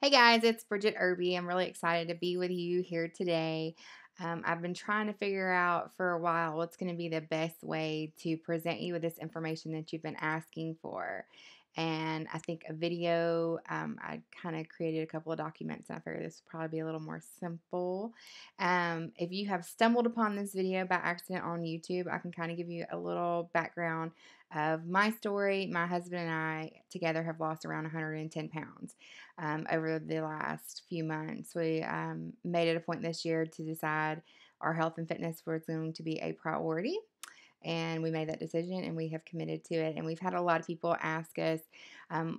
Hey guys, it's Bridget Irby. I'm really excited to be with you here today. I've been trying to figure out for a while what's going to be the best way to present you with this information that you've been asking for. And I think a video, I kind of created a couple of documents and I figured this would probably be a little more simple. If you have stumbled upon this video by accident on YouTube, I can kind of give you a little background of my story. My husband and I together have lost around 110 pounds over the last few months. We made it a point this year to decide our health and fitness was going to be a priority. And we made that decision and we have committed to it. And we've had a lot of people ask us,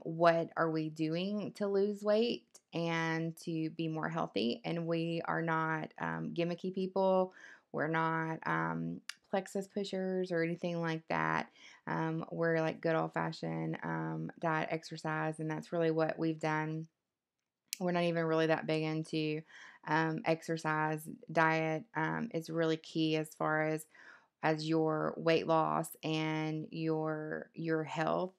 what are we doing to lose weight and to be more healthy? And we are not gimmicky people. We're not plexus pushers or anything like that. We're like good old fashioned diet exercise. And that's really what we've done. We're not even really that big into exercise. Diet is really key as far as your weight loss and your health.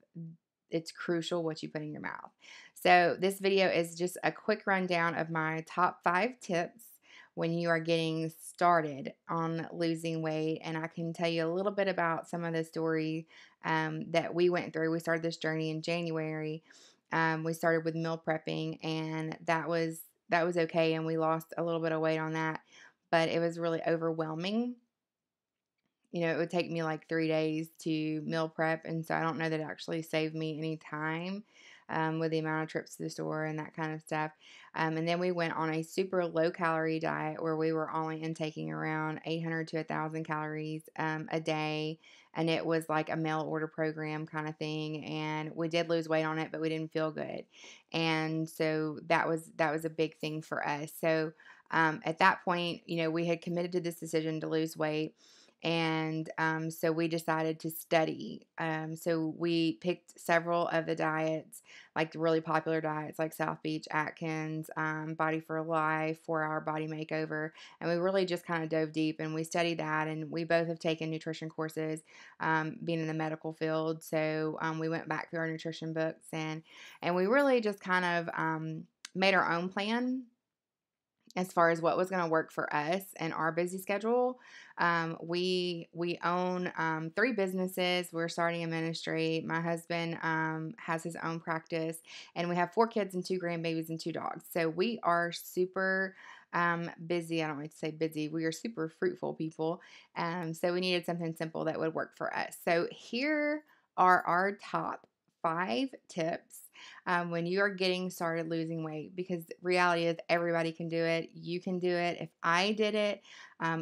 It's crucial what you put in your mouth. So this video is just a quick rundown of my top 5 tips when you are getting started on losing weight. And I can tell you a little bit about some of the story that we went through. We started this journey in January. We started with meal prepping, and that was okay, and we lost a little bit of weight on that, but it was really overwhelming. It would take me like 3 days to meal prep, and so I don't know that it actually saved me any time with the amount of trips to the store and that kind of stuff. And then we went on a super low calorie diet where we were only intaking around 800 to 1,000 calories a day, and it was like a mail order program kind of thing. And we did lose weight on it, but we didn't feel good, and so that was a big thing for us. So at that point, we had committed to this decision to lose weight. And so we decided to study. So we picked several of the diets, like the really popular diets like South Beach, Atkins, Body for Life, 4 Hour Body Makeover. And we really just kind of dove deep and we studied that. And we both have taken nutrition courses, being in the medical field. So we went back through our nutrition books and we really just kind of made our own plan as far as what was going to work for us and our busy schedule. We own 3 businesses. We're starting a ministry. My husband has his own practice, and we have 4 kids and 2 grandbabies and 2 dogs. So we are super busy. I don't like to say busy. We are super fruitful people. So we needed something simple that would work for us. So here are our top 5 tips when you are getting started losing weight, because reality is everybody can do it. You can do it. If I did it,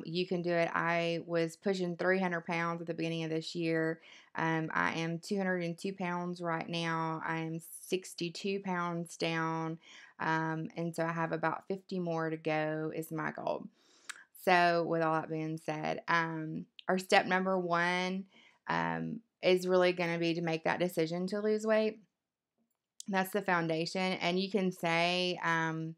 you can do it. I was pushing 300 pounds at the beginning of this year. I am 202 pounds right now. I am 62 pounds down. And so I have about 50 more to go is my goal. So with all that being said, our step number one is really going to be to make that decision to lose weight. That's the foundation, and you can say, "Oh,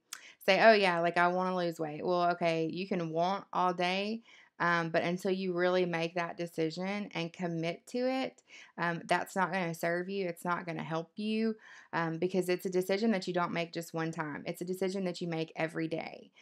yeah, like, I wanna lose weight." Well, okay, you can want all day, but until you really make that decision and commit to it, that's not gonna serve you, it's not gonna help you, because it's a decision that you don't make just one time. It's a decision that you make every day.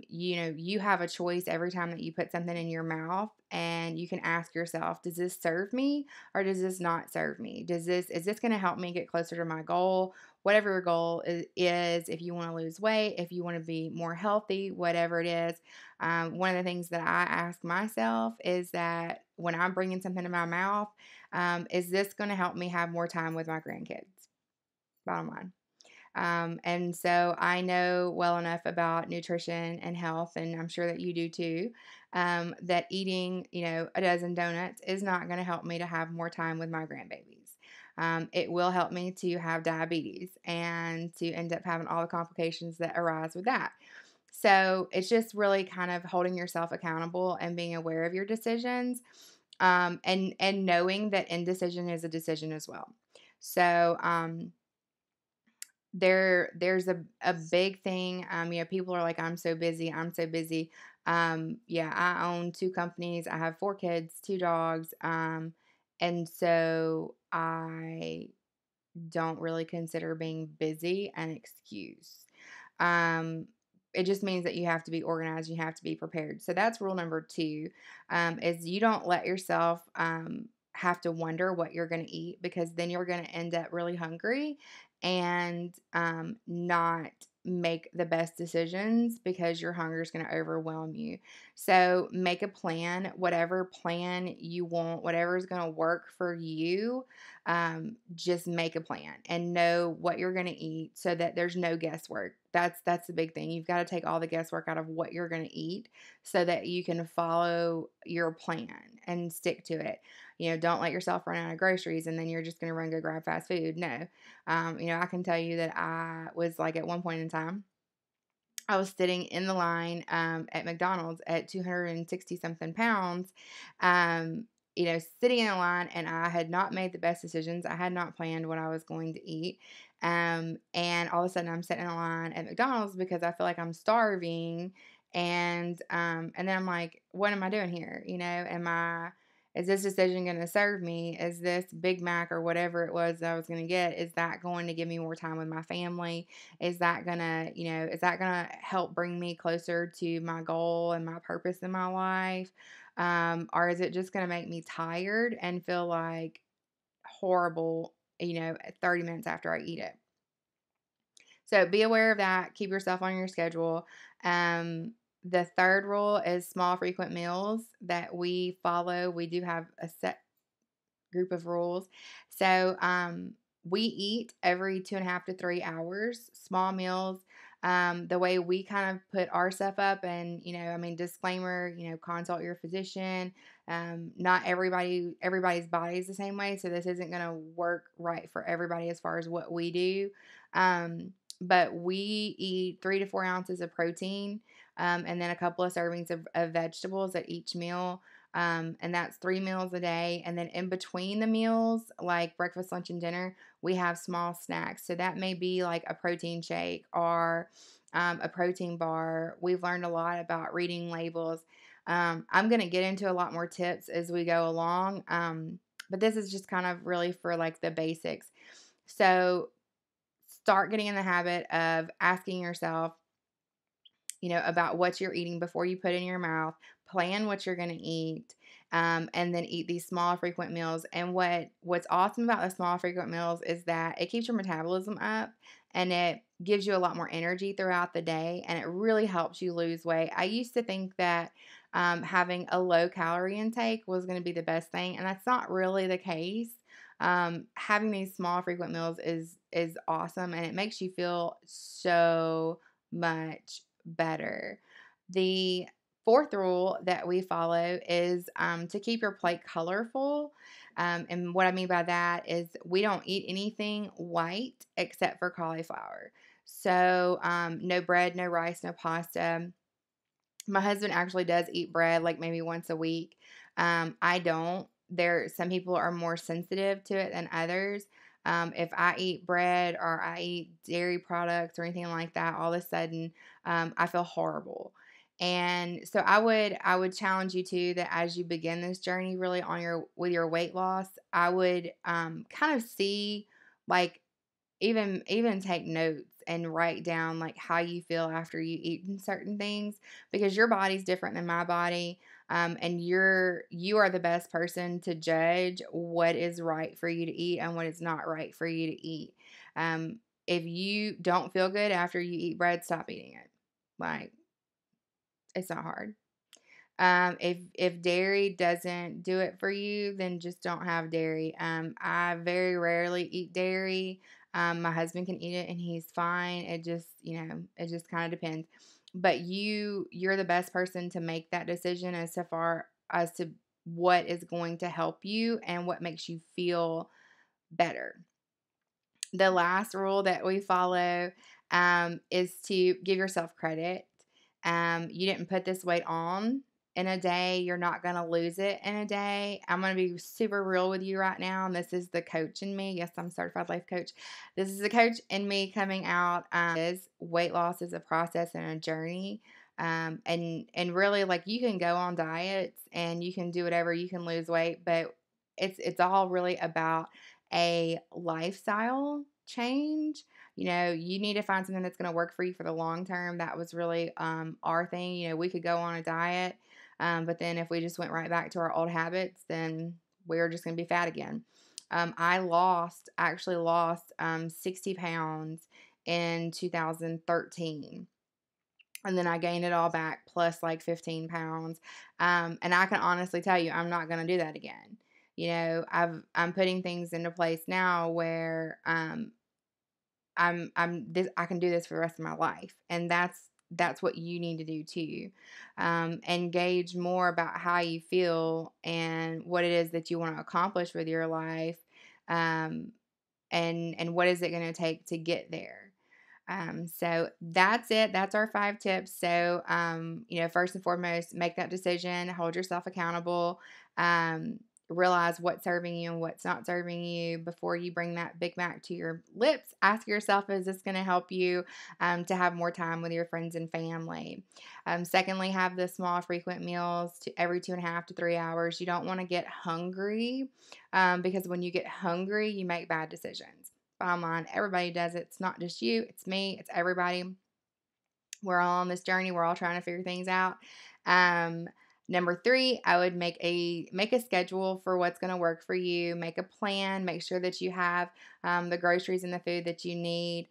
You have a choice every time that you put something in your mouth, and you can ask yourself, "Does this serve me? Or does this not serve me? Is this going to help me get closer to my goal? Whatever your goal is, if you want to lose weight, if you want to be more healthy, whatever it is." One of the things that I ask myself is that when I'm bringing something to my mouth, is this going to help me have more time with my grandkids? Bottom line. And so I know well enough about nutrition and health, and I'm sure that you do too, that eating, a dozen donuts is not going to help me to have more time with my grandbabies. It will help me to have diabetes and to end up having all the complications that arise with that. So it's just really kind of holding yourself accountable and being aware of your decisions, and knowing that indecision is a decision as well. So, there's a big thing. People are like, "I'm so busy, I'm so busy." Yeah, I own 2 companies. I have 4 kids, 2 dogs, and so I don't really consider being busy an excuse. Um, it just means that you have to be organized, you have to be prepared. So that's rule number 2, is you don't let yourself, have to wonder what you're gonna eat, because then you're gonna end up really hungry and, not make the best decisions because your hunger is gonna overwhelm you. So make a plan, whatever plan you want, whatever is gonna work for you, just make a plan and know what you're going to eat so that there's no guesswork. That's the big thing. You've got to take all the guesswork out of what you're going to eat so that you can follow your plan and stick to it. Don't let yourself run out of groceries and then you're just going to run go grab fast food. No. I can tell you that I was like, at one point in time, I was sitting in the line, at McDonald's at 260 something pounds, sitting in a line, and I had not made the best decisions. I had not planned what I was going to eat. And all of a sudden I'm sitting in a line at McDonald's because I feel like I'm starving. And then I'm like, what am I doing here? Is this decision going to serve me? Is this Big Mac or whatever it was that I was going to get? Is that going to give me more time with my family? Is that gonna help bring me closer to my goal and my purpose in my life? Or is it just gonna make me tired and feel like horrible, at 30 minutes after I eat it? So be aware of that. Keep yourself on your schedule. The third rule is small, frequent meals that we follow. We do have a set group of rules. So we eat every 2.5 to 3 hours, small meals. The way we kind of put our stuff up, and disclaimer, consult your physician. Not everybody's body is the same way, so this isn't going to work right for everybody as far as what we do. But we eat 3 to 4 ounces of protein, and then a couple of servings of vegetables at each meal. And that's 3 meals a day. And then in between the meals, like breakfast, lunch, and dinner, we have small snacks. So that may be like a protein shake or a protein bar. We've learned a lot about reading labels. I'm going to get into a lot more tips as we go along. But this is just kind of really for like the basics. So start getting in the habit of asking yourself, about what you're eating before you put in your mouth. Plan what you're going to eat, and then eat these small, frequent meals. And what's awesome about the small, frequent meals is that it keeps your metabolism up and it gives you a lot more energy throughout the day, and it really helps you lose weight. I used to think that having a low calorie intake was going to be the best thing, and that's not really the case. Having these small, frequent meals is awesome, and it makes you feel so much better. The fourth rule that we follow is to keep your plate colorful. And what I mean by that is we don't eat anything white except for cauliflower. So, no bread, no rice, no pasta. My husband actually does eat bread like maybe once a week. I don't. Some people are more sensitive to it than others. If I eat bread or I eat dairy products or anything like that, all of a sudden I feel horrible. And so I would challenge you to that as you begin this journey really on your with your weight loss. I would kind of see, like, even take notes and write down like how you feel after you eat certain things, because your body's different than my body. And you are the best person to judge what is right for you to eat and what is not right for you to eat. um, if you don't feel good after you eat bread, stop eating it. Like, it's not hard. If dairy doesn't do it for you, then just don't have dairy. I very rarely eat dairy. My husband can eat it and he's fine. It just kind of depends. But you're the best person to make that decision as to far as to what is going to help you and what makes you feel better. The last rule that we follow, is to give yourself credit. You didn't put this weight on in a day. You're not going to lose it in a day. I'm going to be super real with you right now. And this is the coach in me. Yes, I'm a certified life coach. This is the coach in me coming out. Is weight loss is a process and a journey. And really, like, you can go on diets and you can do whatever, you can lose weight, but it's all really about a lifestyle change. You need to find something that's going to work for you for the long term. That was really our thing. We could go on a diet, but then if we just went right back to our old habits, then we were just going to be fat again. I actually lost 60 pounds in 2013. And then I gained it all back plus like 15 pounds. And I can honestly tell you, I'm not going to do that again. I'm putting things into place now where I can do this for the rest of my life, and that's what you need to do too. Engage more about how you feel and what it is that you want to accomplish with your life, um, and what is it going to take to get there. So that's it. That's our 5 tips. So, first and foremost, make that decision, hold yourself accountable, um, realize what's serving you and what's not serving you before you bring that Big Mac to your lips. Ask yourself, is this going to help you to have more time with your friends and family? Secondly, have the small, frequent meals every 2.5 to 3 hours. You don't want to get hungry because when you get hungry, you make bad decisions. Bottom line, everybody does it. It's not just you, it's me, it's everybody. We're all on this journey. We're all trying to figure things out. Um, Number 3, I would make a schedule for what's going to work for you. Make a plan. Make sure that you have the groceries and the food that you need,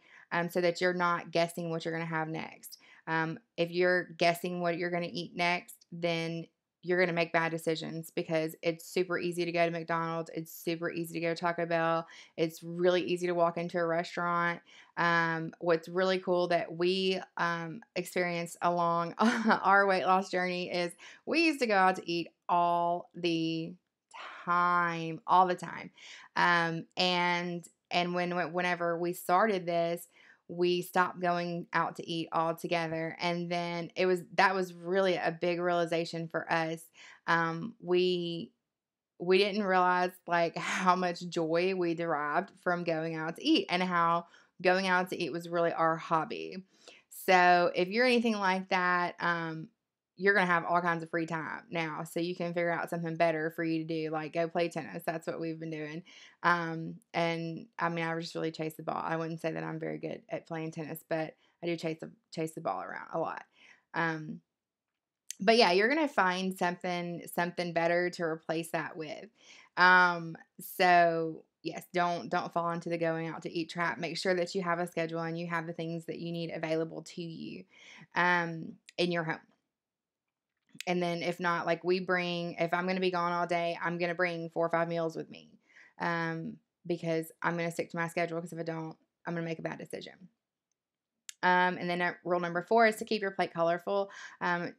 so that you're not guessing what you're going to have next. If you're guessing what you're going to eat next, then you're going to make bad decisions because it's super easy to go to McDonald's. It's super easy to go to Taco Bell. It's really easy to walk into a restaurant. What's really cool that we experienced along our weight loss journey is we used to go out to eat all the time. And whenever we started this, we stopped going out to eat altogether, and then that was really a big realization for us. We didn't realize like how much joy we derived from going out to eat, and how going out to eat was really our hobby. So if you're anything like that, you're going to have all kinds of free time now. So you can figure out something better for you to do, like go play tennis. That's what we've been doing. And I mean, I just really chase the ball. I wouldn't say that I'm very good at playing tennis, but I do chase the ball around a lot. But yeah, you're gonna find something better to replace that with. So yes, don't fall into the going out to eat trap. Make sure that you have a schedule and you have the things that you need available to you in your home. And then if not, like if I'm gonna be gone all day, I'm gonna bring 4 or 5 meals with me. Um, because I'm gonna stick to my schedule, because if I don't, I'm gonna make a bad decision. And then rule number 4 is to keep your plate colorful.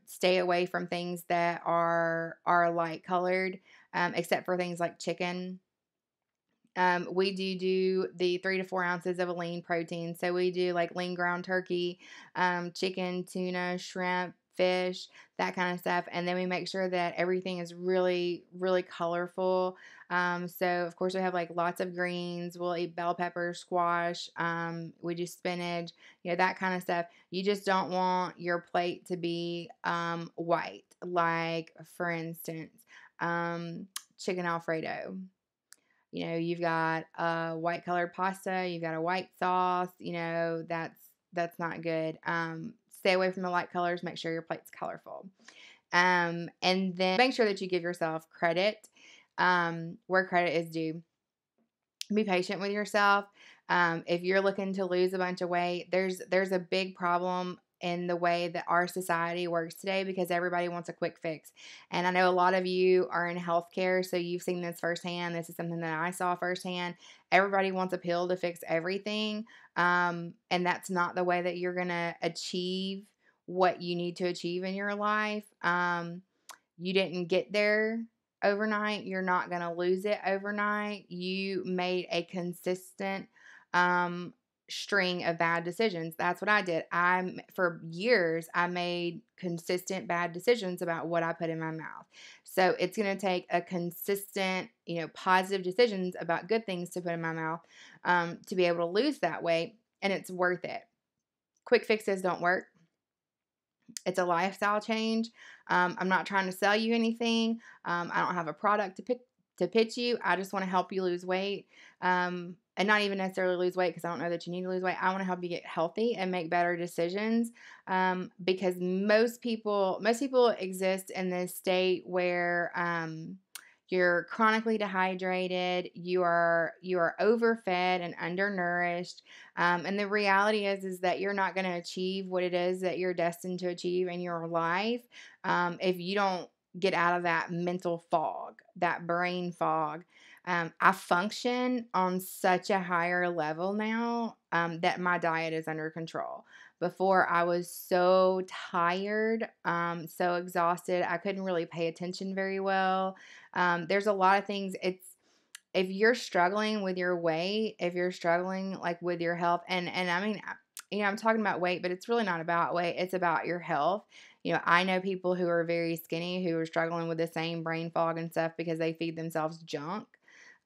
Stay away from things that are light colored, except for things like chicken. We do the 3 to 4 ounces of a lean protein. So we do like lean ground turkey, chicken, tuna, shrimp, fish, that kind of stuff. And then we make sure that everything is really, really colorful. So of course we have like lots of greens. We'll eat bell pepper, squash. We do spinach, that kind of stuff. You just don't want your plate to be white. Like for instance, chicken Alfredo. You've got a white colored pasta, you've got a white sauce, that's not good. Stay away from the light colors, make sure your plate's colorful. And then make sure that you give yourself credit, where credit is due. Be patient with yourself. If you're looking to lose a bunch of weight, there's a big problem in the way that our society works today, because everybody wants a quick fix. And I know a lot of you are in healthcare, so you've seen this firsthand. This is something that I saw firsthand. Everybody wants a pill to fix everything. And that's not the way that you're going to achieve what you need to achieve in your life. You didn't get there overnight. You're not going to lose it overnight. You made a consistent string of bad decisions. That's what I did. For years, I made consistent bad decisions about what I put in my mouth. So it's going to take a consistent, positive decisions about good things to put in my mouth to be able to lose that weight. And it's worth it. Quick fixes don't work. It's a lifestyle change. I'm not trying to sell you anything. I don't have a product to pitch you. I just want to help you lose weight. and not even necessarily lose weight because I don't know that you need to lose weight. I want to help you get healthy and make better decisions. Because most people exist in this state where you're chronically dehydrated, you are overfed and undernourished, and the reality is that you're not going to achieve what it is that you're destined to achieve in your life if you don't get out of that mental fog, that brain fog. I function on such a higher level now that my diet is under control. Before, I was so tired, so exhausted, I couldn't really pay attention very well. There's a lot of things. If you're struggling with your weight, if you're struggling like with your health, and I mean, I'm talking about weight, but it's really not about weight. It's about your health. I know people who are very skinny who are struggling with the same brain fog and stuff because they feed themselves junk.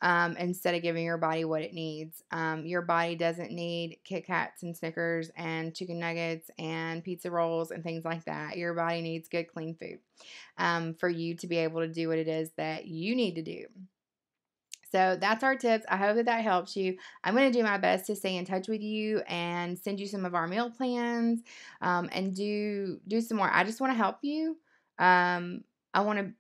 Instead of giving your body what it needs. Your body doesn't need Kit Kats and Snickers and chicken nuggets and pizza rolls and things like that. Your body needs good, clean food for you to be able to do what it is that you need to do. So that's our tips. I hope that that helps you. I'm going to do my best to stay in touch with you and send you some of our meal plans, and do some more. I just want to help you. Um, I want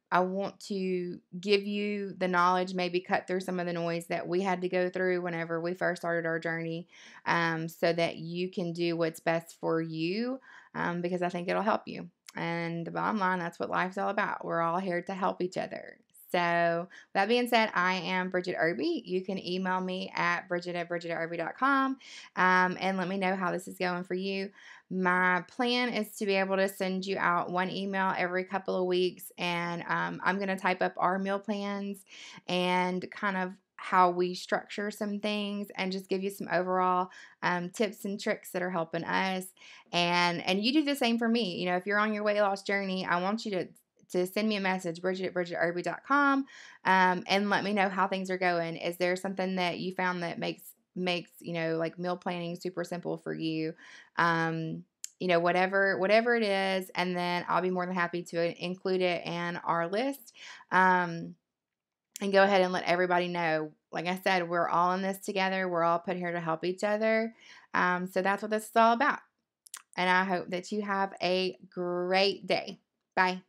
to give you the knowledge, maybe cut through some of the noise that we had to go through whenever we first started our journey, so that you can do what's best for you, because I think it'll help you. And the bottom line, that's what life's all about. We're all here to help each other. So, that being said, I am Bridget Irby. You can email me at bridget@bridgetirby.com, and let me know how this is going for you. My plan is to be able to send you out one email every couple of weeks, and I'm going to type up our meal plans and kind of how we structure some things and just give you some overall tips and tricks that are helping us, and you do the same for me. If you're on your weight loss journey, I want you to send me a message, bridget@bridgetirby.com, and let me know how things are going. Is there something that you found that makes like meal planning super simple for you? Whatever it is, and then I'll be more than happy to include it in our list. And go ahead and let everybody know. Like I said, we're all in this together. We're all put here to help each other. So that's what this is all about. And I hope that you have a great day. Bye.